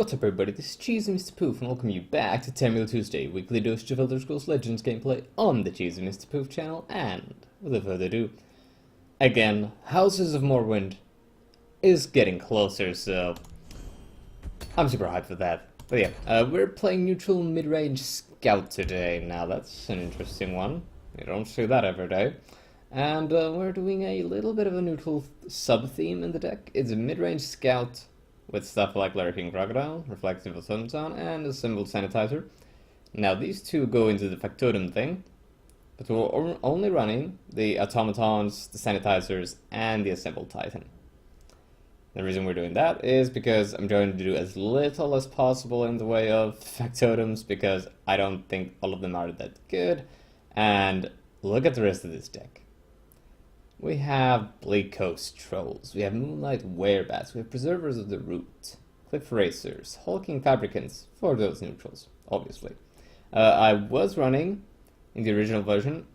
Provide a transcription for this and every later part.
What's up everybody, this is Cheesy Mr. Poof and welcome you back to Tamriel Tuesday, weekly dose of Elder Scrolls Legends gameplay on the Cheesy Mr. Poof channel, and without further ado, again, Houses of Morrowind is getting closer, so I'm super hyped for that. But yeah, we're playing neutral mid-range scout today. Now that's an interesting one, you don't see that every day. And we're doing a little bit of a neutral sub-theme in the deck. It's a mid-range scout with stuff like Lurking Crocodile, Reflective Automaton, and Assembled Sanitizer. Now these two go into the Factotum thing, but we're only running the Automatons, the Sanitizers, and the Assembled Titan. The reason we're doing that is because I'm trying to do as little as possible in the way of Factotums, because I don't think all of them are that good. And look at the rest of this deck. We have Bleak Coast Trolls, we have Moonlight Werebats, we have Preservers of the Root, Cliff Racers, Hulking Fabricants, for those neutrals, obviously. I was running, in the original version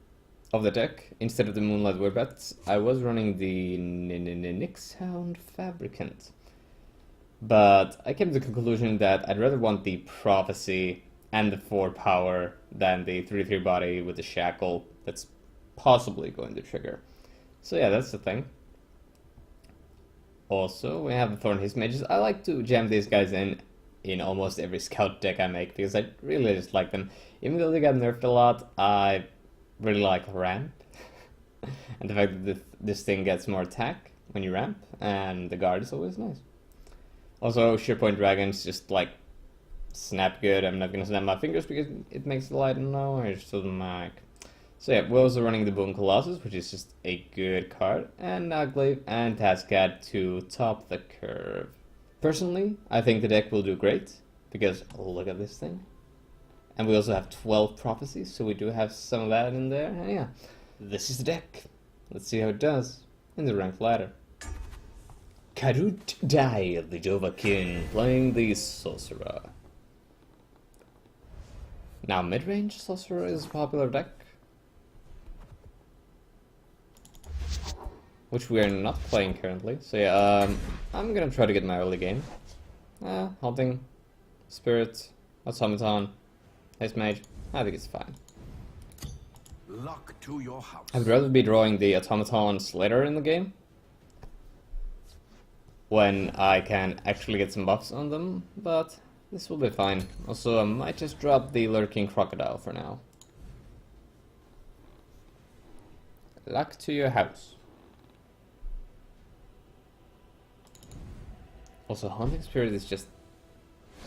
of the deck, instead of the Moonlight Werebats, I was running the Nixhound Fabricant. But I came to the conclusion that I'd rather want the Prophecy and the 4 power than the 3/3 body with the Shackle that's possibly going to trigger. So yeah, that's the thing. Also, we have the Thorn Hiss Mages. I like to jam these guys in almost every scout deck I make, because I really just like them. Even though they got nerfed a lot, I really like ramp. And the fact that this thing gets more attack when you ramp, and the guard is always nice. Also, Shearpoint Dragons just like snap good. I'm not gonna snap my fingers because it makes the light noise to the mic. So yeah, we're also running the Bone Colossus, which is just a good card, and Nagglaive and Tascad to top the curve. Personally, I think the deck will do great, because look at this thing. And we also have 12 prophecies, so we do have some of that in there, and yeah, this is the deck. Let's see how it does in the ranked ladder. Karut Dai, the Jovakin, playing the Sorcerer. Now, mid-range Sorcerer is a popular deck, which we are not playing currently. So yeah, I'm gonna try to get my early game. Halting, Spirit, Automaton, Haste Mage. I think it's fine. Luck to your house. I'd rather be drawing the Automatons later in the game, when I can actually get some buffs on them, but this will be fine. Also, I might just drop the Lurking Crocodile for now. Luck to your house. Also, Hunting Spirit is just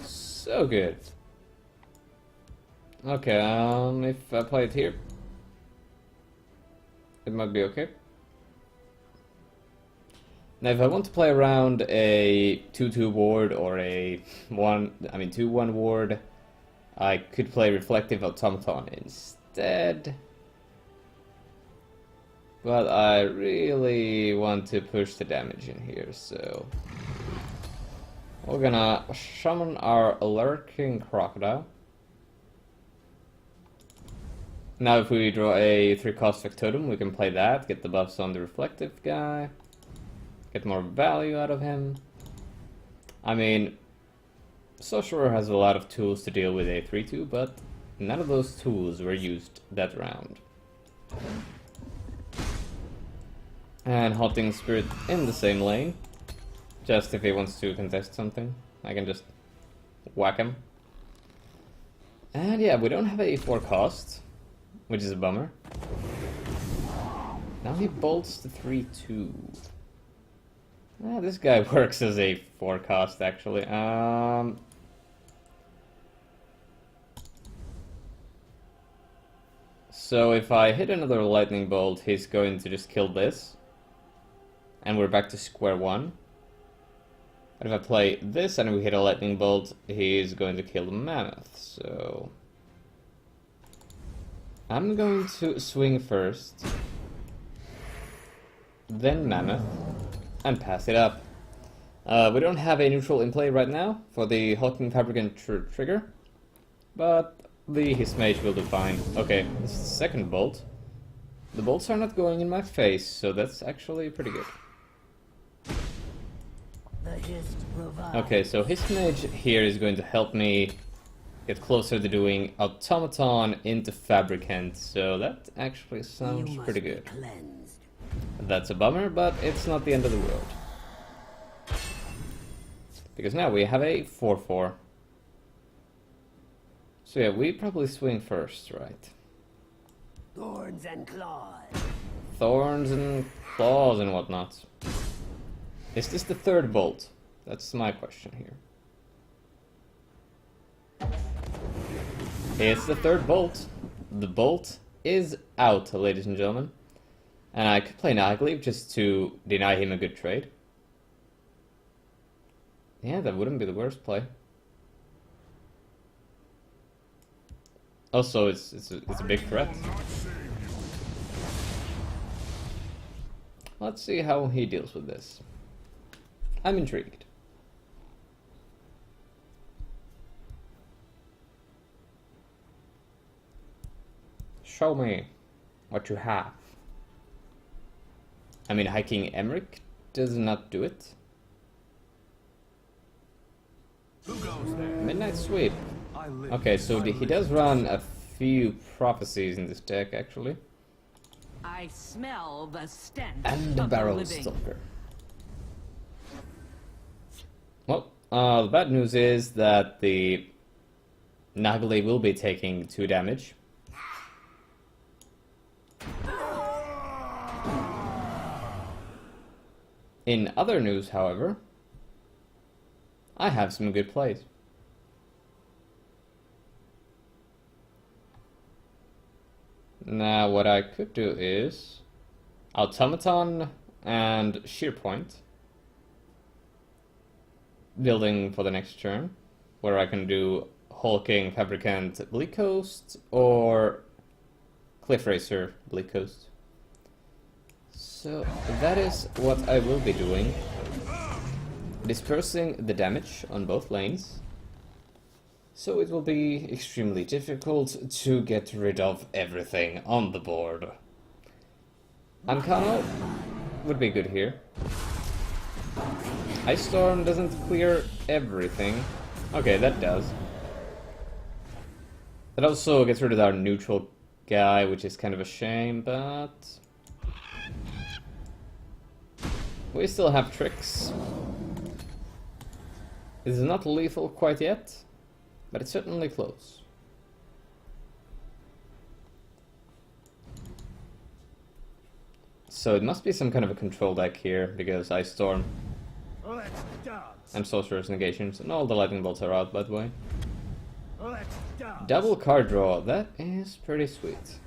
so good. Okay, if I play it here, it might be okay. Now, if I want to play around a 2/2 ward or a 2/1 ward, I could play Reflective Automaton instead. But I really want to push the damage in here, so we're gonna summon our Lurking Crocodile. Now if we draw a 3-cost Factotum, we can play that, get the buffs on the Reflective guy, get more value out of him. I mean, Sorcerer has a lot of tools to deal with a 3/2, but none of those tools were used that round. And Halting Spirit in the same lane. Just if he wants to contest something, I can just whack him. And yeah, we don't have a 4-cost, which is a bummer. Now he bolts the 3/2. This guy works as a 4-cost actually. So if I hit another Lightning Bolt, he's going to just kill this. And we're back to square one. If I play this and we hit a Lightning Bolt, he's going to kill the Mammoth, so I'm going to swing first, then Mammoth, and pass it up. We don't have a neutral in play right now for the Hulking Fabricant trigger, but the Hiss Mage will do fine. Okay, this is the second bolt. The bolts are not going in my face, so that's actually pretty good. The Okay, so his mage here is going to help me get closer to doing automaton into fabricant, so that actually sounds pretty good. That's a bummer, but it's not the end of the world. Because now we have a 4/4. So yeah, we probably swing first, right? Thorns and claws. Thorns and claws and whatnot. Is this the third bolt? That's my question here. It's the third bolt. The bolt is out, ladies and gentlemen. And I could play Nagleave just to deny him a good trade. Yeah, that wouldn't be the worst play. Also, it's a big threat. Let's see how he deals with this. I'm intrigued. Show me what you have. I mean, hiking Emmerich does not do it. Who goes there? Midnight Sweep. I live. Okay, so I he does run a few prophecies in this deck, actually. I smell the stench And the of Barrel living. Stalker. Well, the bad news is that the Nagli will be taking 2 damage. In other news, however, I have some good plays. Now, what I could do is Automaton and Sheer Point, building for the next turn, where I can do Hulking Fabricant Bleak Coast or Cliff Racer Bleak Coast. So that is what I will be doing. Dispersing the damage on both lanes. So it will be extremely difficult to get rid of everything on the board. Ancano would be good here. Ice Storm doesn't clear everything. Okay, that does. That also gets rid of our neutral guy, which is kind of a shame, but we still have tricks. It's not lethal quite yet, but it's certainly close. So it must be some kind of a control deck here, because Ice Storm Let's dance. and Sorcerer's Negations, and all the Lightning Bolts are out, by the way. Let's dance. Double card draw, that is pretty sweet.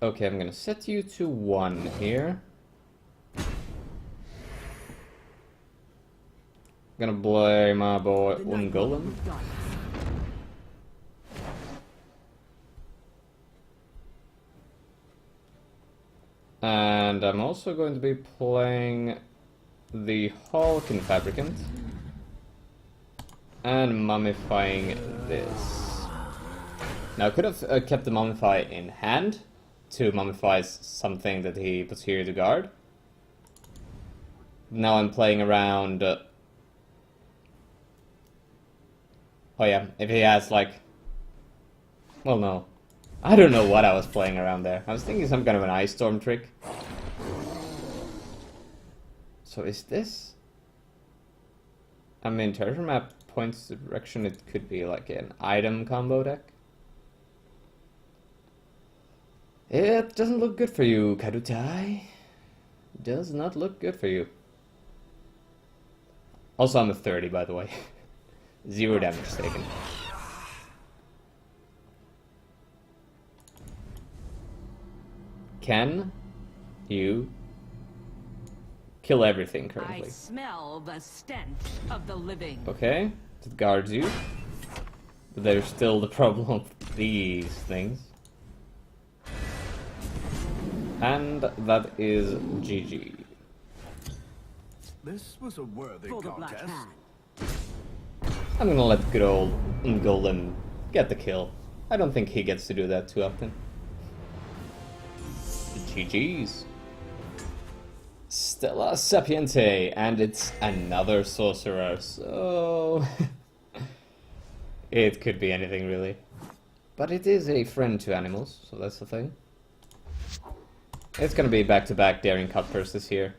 Okay, I'm gonna set you to 1 here. Gonna play my boy The night will Ungolem. move dark. And I'm also going to be playing the Hulking Fabricant. And mummifying this. Now I could have kept the mummify in hand to mummify something that he puts here to guard. Now I'm playing around... oh yeah, if he has like... Well no. I don't know what I was playing around there. I was thinking some kind of an Ice Storm trick. So is this... I mean, treasure map points the direction it could be like an item combo deck. It doesn't look good for you, Kadutai. Does not look good for you. Also, I'm a 30, by the way. 0 damage taken. Can you kill everything I currently? smell the stench of the living. Okay, it guards you. But there's still the problem of these things. And that is GG. This was a worthy For the black contest. hand. I'm gonna let good old Golem get the kill. I don't think he gets to do that too often. GG's. Stella Sapiente, and it's another sorcerer, so it could be anything really. But it is a friend to animals, so that's the thing. It's gonna be back-to-back Daring Cutpurse this year,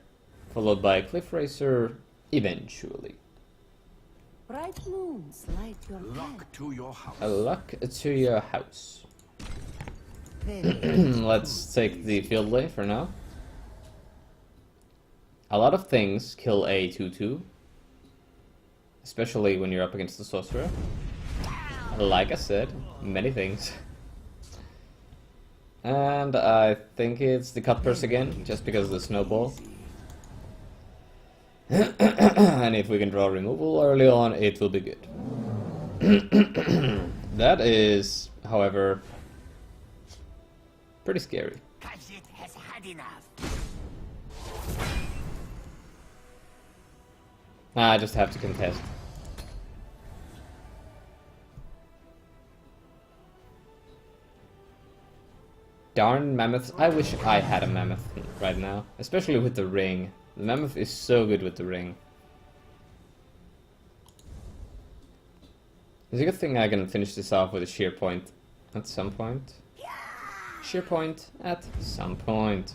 followed by Cliff Racer eventually. Bright moons light your Luck to your house. A luck to your house. path. Let's take the field lay for now. A lot of things kill a 2-2, especially when you're up against the sorcerer. Like I said, many things. And I think it's the Cutpurse again, just because of the snowball. And if we can draw removal early on, it will be good. That is, however, pretty scary. Khajiit has had enough. I just have to contest. Darn mammoths. I wish I had a mammoth right now, especially with the ring. The mammoth is so good with the ring. It's a good thing I can finish this off with a shear point at some point. Shear point at some point.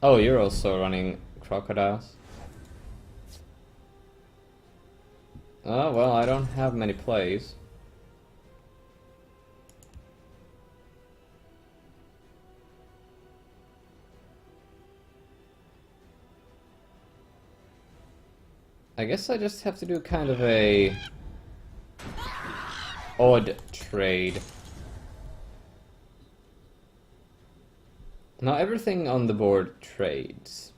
Oh, you're also running crocodiles. Oh, well, I don't have many plays. I guess I just have to do kind of a odd trade. Now everything on the board trades.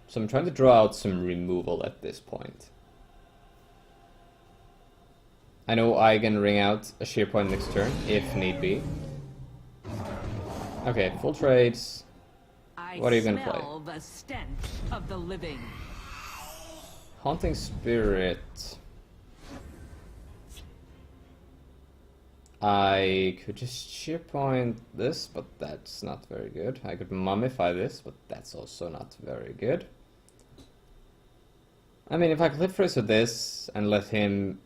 So I'm trying to draw out some removal at this point. I know I can ring out a shear point next turn, if need be. Okay, full trades. What are you gonna play? I smell the stench of the living. Haunting Spirit. I could just shear point this, but that's not very good. I could mummify this, but that's also not very good. I mean, if I Cliff Racer this and let him...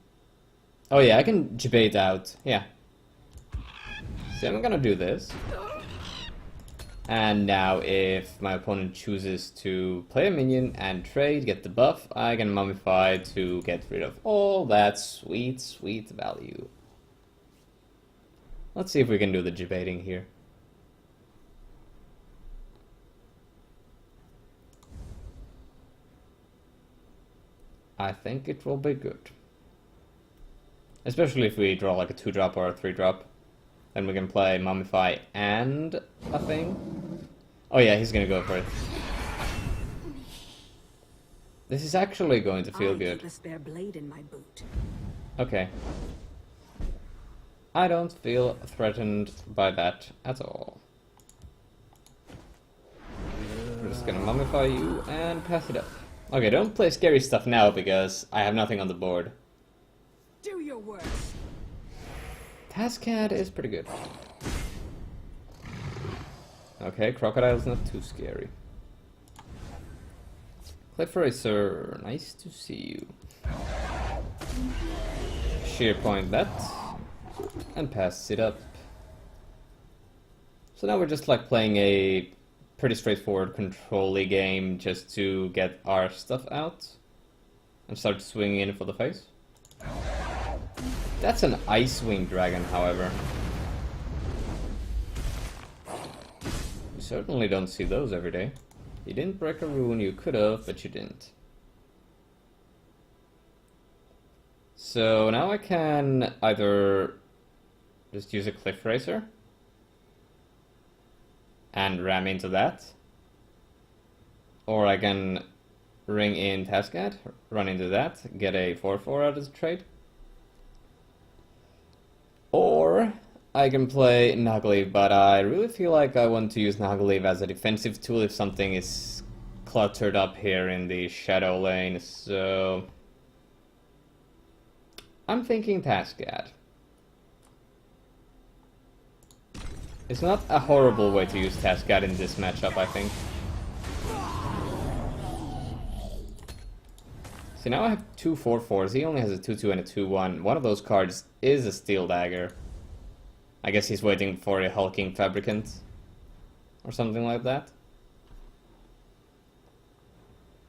Oh yeah, I can debate out. Yeah. See, I'm gonna do this. And now if my opponent chooses to play a minion and trade, get the buff, I can mummify to get rid of all that sweet, sweet value. Let's see if we can do the debating here. I think it will be good. Especially if we draw like a 2-drop or a 3-drop. Then we can play Mummify and a thing. Oh yeah, he's gonna go for it. This is actually going to feel good. Keep a spare blade in my boot. Okay. I don't feel threatened by that at all. I'm just gonna mummify you and pass it up. Okay, don't play scary stuff now because I have nothing on the board. Do your worst. Tascad is pretty good. Okay, Crocodile's not too scary. Cliff Racer, nice to see you. Shear point that, and pass it up. So now we're just like playing a pretty straightforward control-y game just to get our stuff out and start swinging in for the face. That's an Ice-Wing Dragon, however. You certainly don't see those every day. You didn't break a rune, you could have, but you didn't. So now I can either just use a Cliff Racer and ram into that, or I can ring in Tascad, run into that, get a 4/4 out of the trade. Or I can play Nagleave, but I really feel like I want to use Nagleave as a defensive tool if something is cluttered up here in the shadow lane, so I'm thinking Tascad. It's not a horrible way to use Task Guide in this matchup, I think. See, now I have two 4/4s. He only has a 2/2 and a 2/1. One of those cards is a Steel Dagger. I guess he's waiting for a Hulking Fabricant. Or something like that.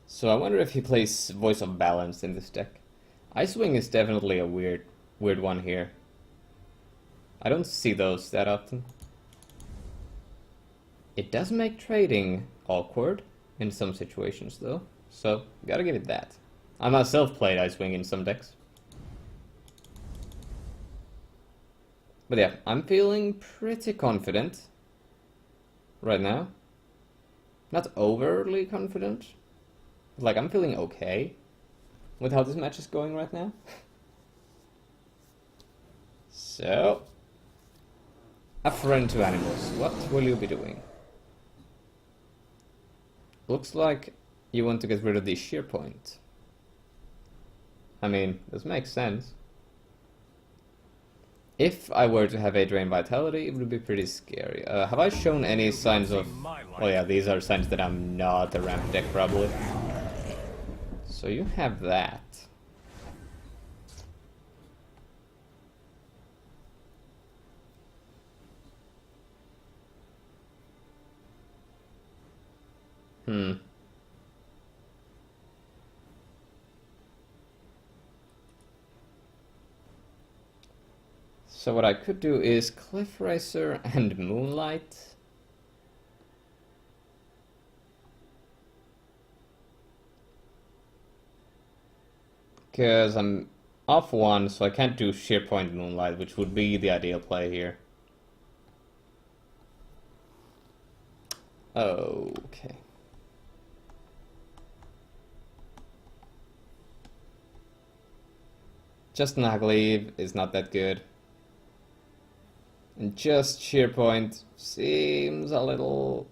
So I wonder if he plays Voice of Balance in this deck. Icewing is definitely a weird one here. I don't see those that often. It does make trading awkward in some situations though, so gotta give it that. I myself played Icewing in some decks. But yeah, I'm feeling pretty confident right now. Not overly confident. Like, I'm feeling okay with how this match is going right now. So, a friend to animals. What will you be doing? Looks like you want to get rid of the shear point. I mean, this makes sense. If I were to have a Drain Vitality, it would be pretty scary. Have I shown any signs of... Oh yeah, these are signs that I'm not a ramp deck, probably. So you have that. So what I could do is Cliff Racer and Moonlight. Because I'm off one, so I can't do Sheer Point Moonlight, which would be the ideal play here. Okay. Just Nagleave is not that good. And just Sheer Point seems a little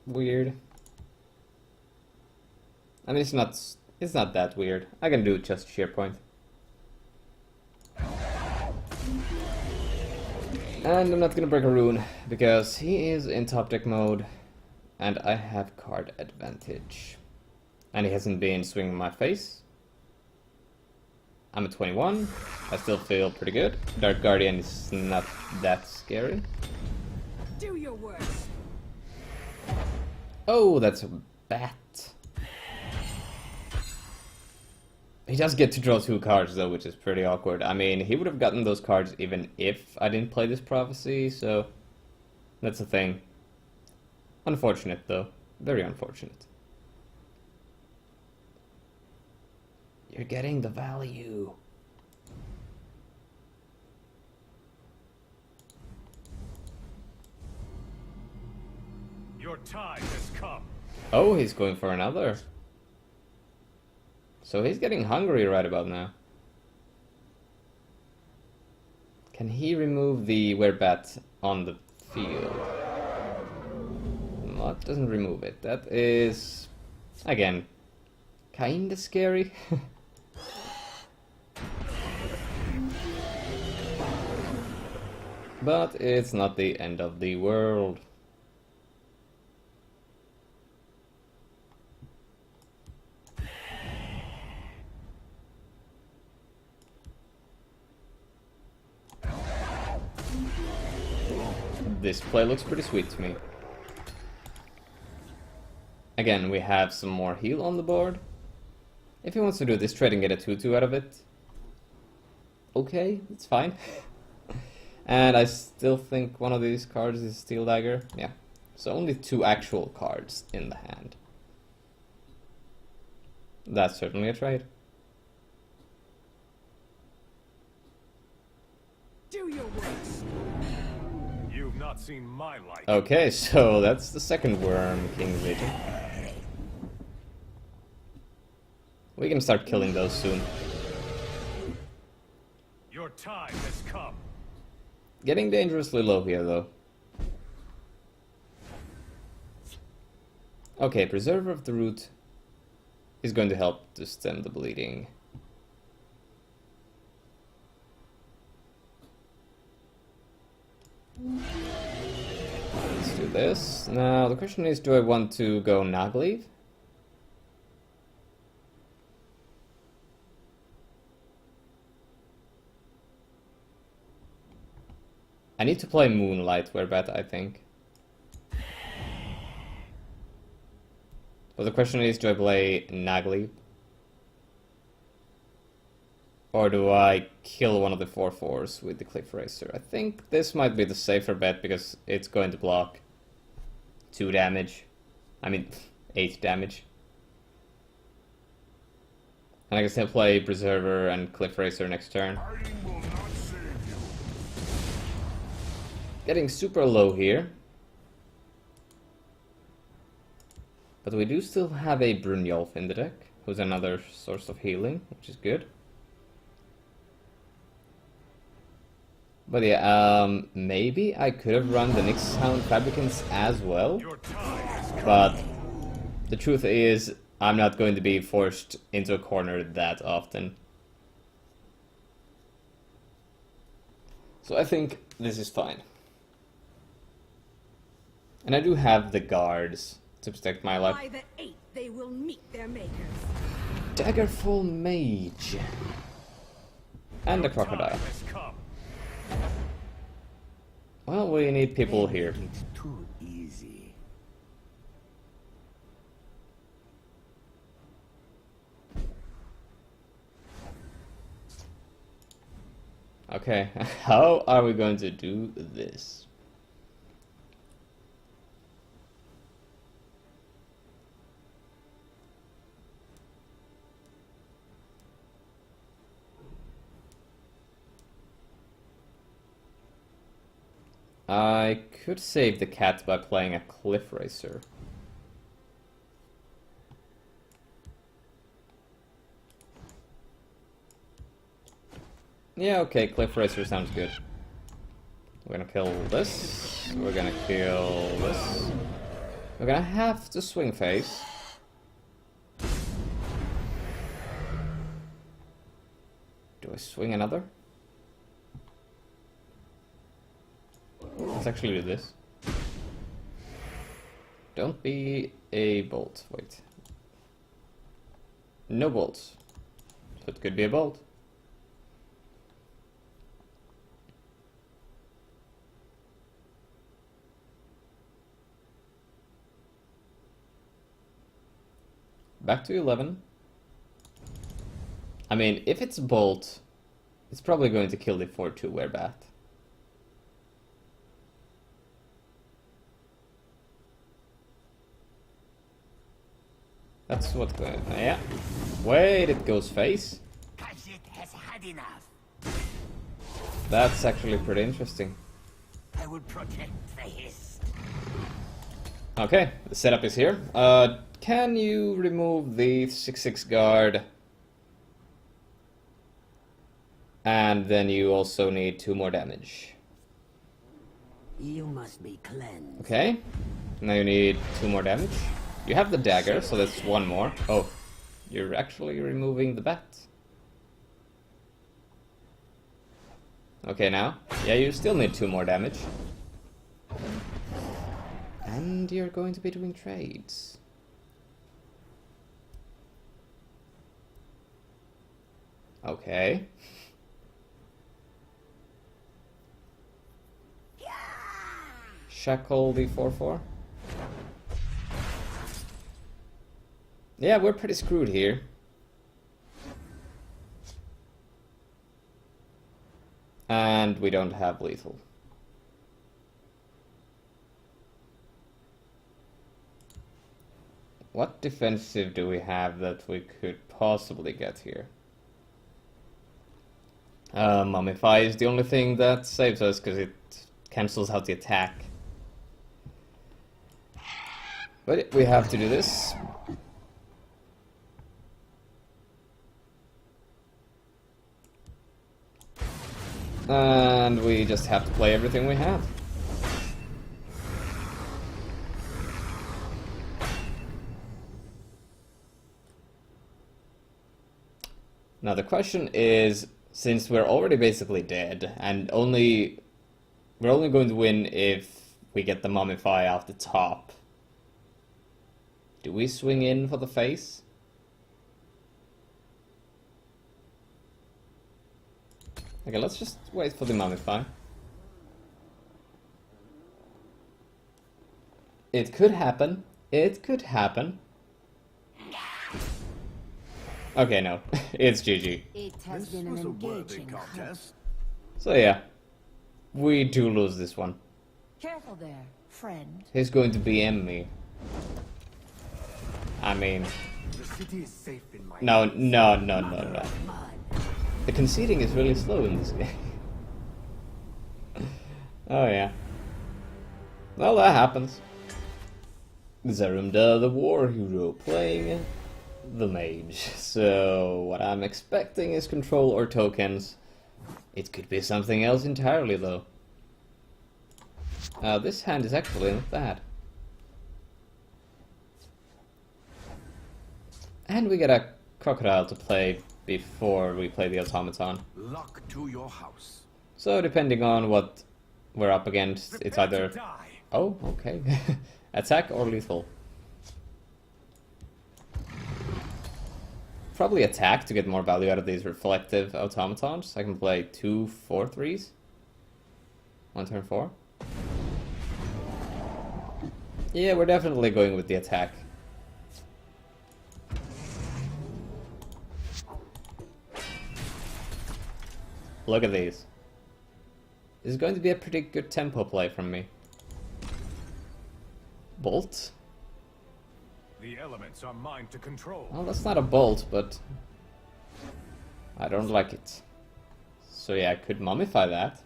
weird. I mean, it's not that weird. I can do just Sheer Point. And I'm not gonna break a rune, because he is in top deck mode, and I have card advantage. And he hasn't been swinging my face. I'm at 21. I still feel pretty good. Dark Guardian is not that scary. Do your worst. Oh, that's a bat. He does get to draw 2 cards though, which is pretty awkward. I mean, he would have gotten those cards even if I didn't play this Prophecy, so that's the thing. Unfortunate though. Very unfortunate. You're getting the value. Your time has come. Oh, he's going for another. So he's getting hungry right about now. Can he remove the Werebat on the field? No, it doesn't remove it. That is, again, kinda scary. But it's not the end of the world. This play looks pretty sweet to me. Again, we have some more heal on the board. If he wants to do this trade and get a 2/2 out of it, okay, it's fine. And I still think one of these cards is Steel Dagger. Yeah, so only 2 actual cards in the hand. That's certainly a trade. Do your worst. You've not seen my light. Okay, so that's the second worm, King's Legion. We can start killing those soon. Your time has come. Getting dangerously low here, though. Okay, Preserver of the Root is going to help to stem the bleeding. do this. Now, the question is, do I want to go Nagleave? I need to play Moonlight Werebat, I think. But the question is, do I play Nagleave? Or do I kill one of the 4/4s with the Cliff Racer? I think this might be the safer bet because it's going to block 2 damage. I mean, 8 damage. And I can still play Preserver and Cliff Racer next turn. Getting super low here. But we do still have a Brynjolf in the deck, who's another source of healing, which is good. But yeah, maybe I could have run the Nyx Hound Fabricants as well. But the truth is, I'm not going to be forced into a corner that often. So I think this is fine. And I do have the guards to protect my life. By the 8th, they will meet their makers. Daggerfall Mage. And a crocodile. Well, we need people here. It's too easy. Okay, how are we going to do this? I could save the cat by playing a Cliff Racer. Yeah, okay, Cliff Racer sounds good. We're gonna kill this. We're gonna kill this. We're gonna have to swing face. Do I swing another? Let's actually do this. Don't be a bolt. Wait. No bolts. So it could be a bolt. Back to 11. I mean, if it's bolt, it's probably going to kill the 4/2 Werebat. That's what's going on. Yeah. Wait, it goes face. Kashit has had enough. That's actually pretty interesting. I will protect the hist. Okay, the setup is here. Can you remove the 6/6 guard? And then you also need 2 more damage. You must be cleansed. Okay. Now you need 2 more damage. You have the dagger, so that's 1 more. Oh, you're actually removing the bat. Okay, now. Yeah, you still need 2 more damage. And you're going to be doing trades. Okay. Shackle the 4/4. Yeah, we're pretty screwed here. And we don't have lethal. What defensive do we have that we could possibly get here? Mummify is the only thing that saves us because it cancels out the attack. But we have to do this. And we just have to play everything we have. Now the question is, since we're already basically dead, and we're only going to win if we get the mummify off the top. Do we swing in for the face? Okay, let's just wait for the mummify. It could happen. It could happen. Okay, no. It's GG. It has been an engaging hunt. So yeah. We do lose this one. Careful there, friend. He's going to BM me. I mean... The city is safe in my No. The conceding is really slow in this game. Oh yeah. Well, that happens. Zerumda, the war hero, playing the mage. So, what I'm expecting is control or tokens. It could be something else entirely, though. This hand is actually not bad. And we get a crocodile to play before we play the automaton. luck to your house. So, depending on what we're up against, it's Prepare either... to die. Oh, okay. Attack or lethal. Probably attack to get more value out of these reflective automatons. I can play 2 4/3s. 1 turn 4. Yeah, we're definitely going with the attack. Look at these. This is going to be a pretty good tempo play from me. Bolt? The elements are mine to control. Well, that's not a bolt, but I don't like it. So yeah, I could mummify that.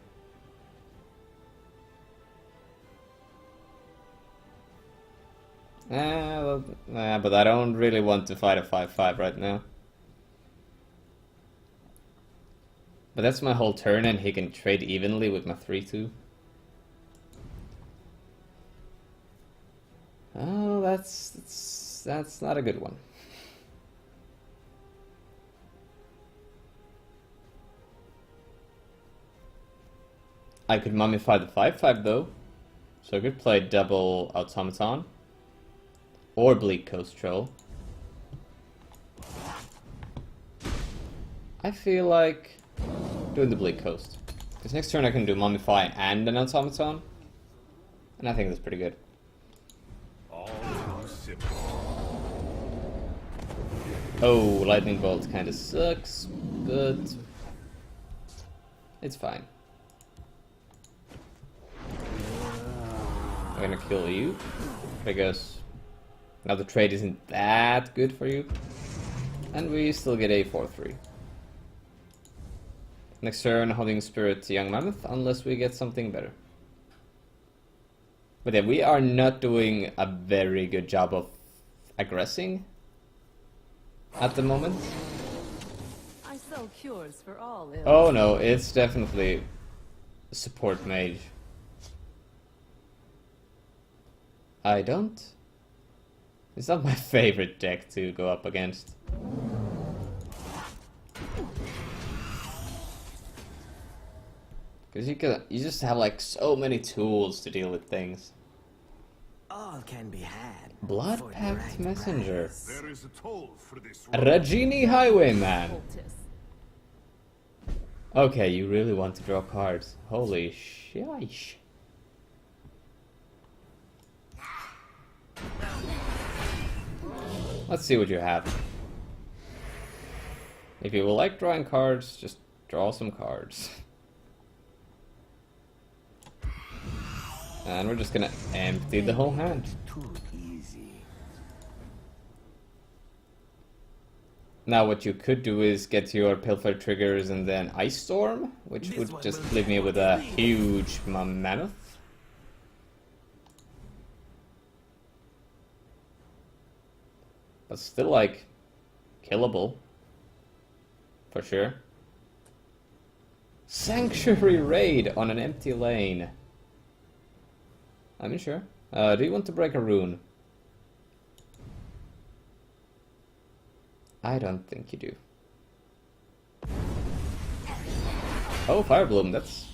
But I don't really want to fight a 5/5 right now. But that's my whole turn, and he can trade evenly with my 3/2. Oh, that's not a good one. I could mummify the 5/5 though, so I could play double automaton or bleak coast troll. I feel like doing the bleak coast, because next turn I can do mummify and an automaton, and I think that's pretty good. All too simple. Oh, lightning bolt kind of sucks, but it's fine. I'm gonna kill you because now the trade isn't that good for you, and we still get a 4/3. Next turn, Holding Spirit Young Mammoth, unless we get something better. But yeah, we are not doing a very good job of aggressing at the moment. I sell cures for all ills. Oh no, it's definitely support mage. I don't... It's not my favorite deck to go up against. Because you just have like so many tools to deal with things. All can be had. Blood for the Pact right Messenger. price. There is a toll for this. Rajini Highwayman. Poultice. Okay, you really want to draw cards. Holy shish. Let's see what you have. If you will like drawing cards, just draw some cards. And we're just gonna empty the whole hand. Too easy. Now what you could do is get your Pilfer triggers and then Ice Storm, which This would one just will leave me be with a clean. huge mammoth. But still, like, killable. For sure. Sanctuary Raid on an empty lane. I mean, sure. Do you want to break a rune? I don't think you do. Oh, Fire Bloom, that's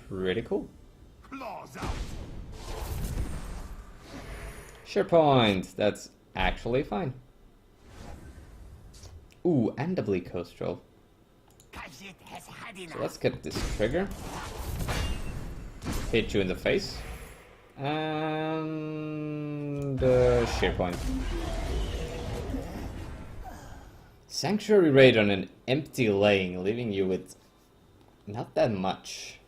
pretty cool. Claws out. SharePoint. That's actually fine. Ooh, and a bleak coast roll. So let's get this trigger. Hit you in the face. And SharePoint. Sanctuary raid on an empty lane, leaving you with not that much.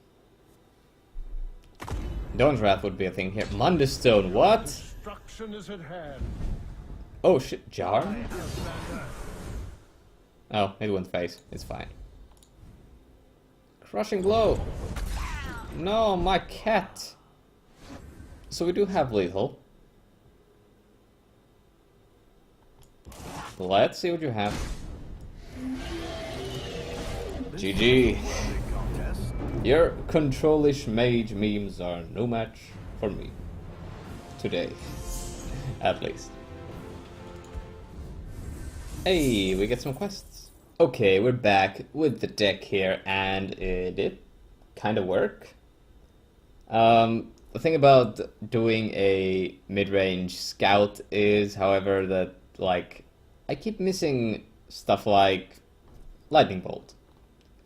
Dawn's Wrath would be a thing here. Mundustone, what? Destruction is at hand. Oh shit, jar? Oh, it went face. It's fine. Crushing blow. No, my cat. So we do have lethal. Let's see what you have. GG. Your controlish mage memes are no match for me. Today. At least. Hey, we get some quests. Okay, we're back with the deck here, and it did kind of work. The thing about doing a mid-range scout is, however, that, like, I keep missing stuff like Lightning Bolt.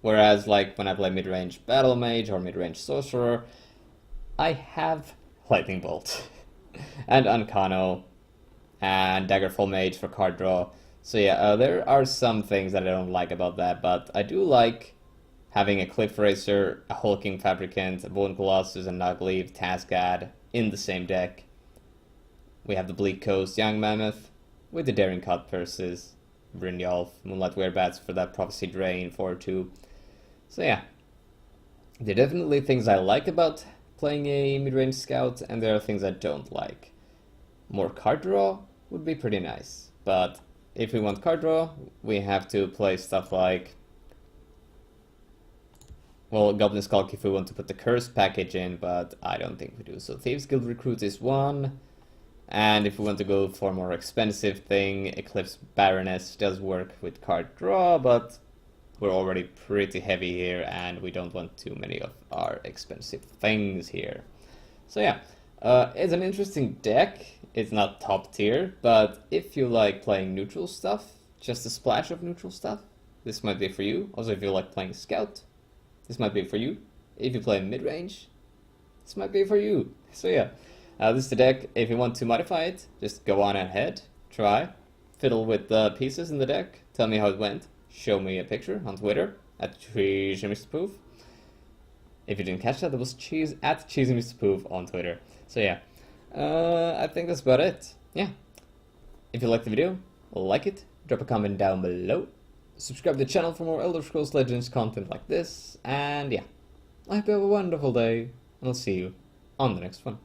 Whereas, like, when I play mid-range Battle Mage or mid-range Sorcerer, I have Lightning Bolt. And Uncano, and Daggerfall Mage for card draw. So yeah, there are some things that I don't like about that, but I do like having a Cliff Racer, a Hulking Fabricant, a Bone Colossus, and Nugleaf, Taskad in the same deck. We have the Bleak Coast Young Mammoth with the Daring Cut Purses, Brynjolf, Moonlight Werebats for that Prophecy Drain 4-2. So yeah, there are definitely things I like about playing a mid-range scout, and there are things I don't like. More card draw would be pretty nice, but if we want card draw, we have to play stuff like, well, Goblin Skulk if we want to put the Curse package in, but I don't think we do. So Thieves Guild Recruit is one, and if we want to go for a more expensive thing, Eclipse Baroness does work with card draw, but we're already pretty heavy here, and we don't want too many of our expensive things here. So yeah, it's an interesting deck. It's not top tier, but if you like playing neutral stuff, just a splash of neutral stuff, this might be for you. Also, if you like playing Scout, this might be for you. If you play mid-range, this might be for you. So yeah, this is the deck. If you want to modify it, just go on ahead, try, fiddle with the pieces in the deck, tell me how it went, show me a picture on Twitter, at CheesyMrPoof. If you didn't catch that, it was at CheesyMrPoof on Twitter. So yeah, I think that's about it. Yeah, if you liked the video, like it, drop a comment down below, subscribe to the channel for more Elder Scrolls Legends content like this, and yeah, I hope you have a wonderful day, and I'll see you on the next one.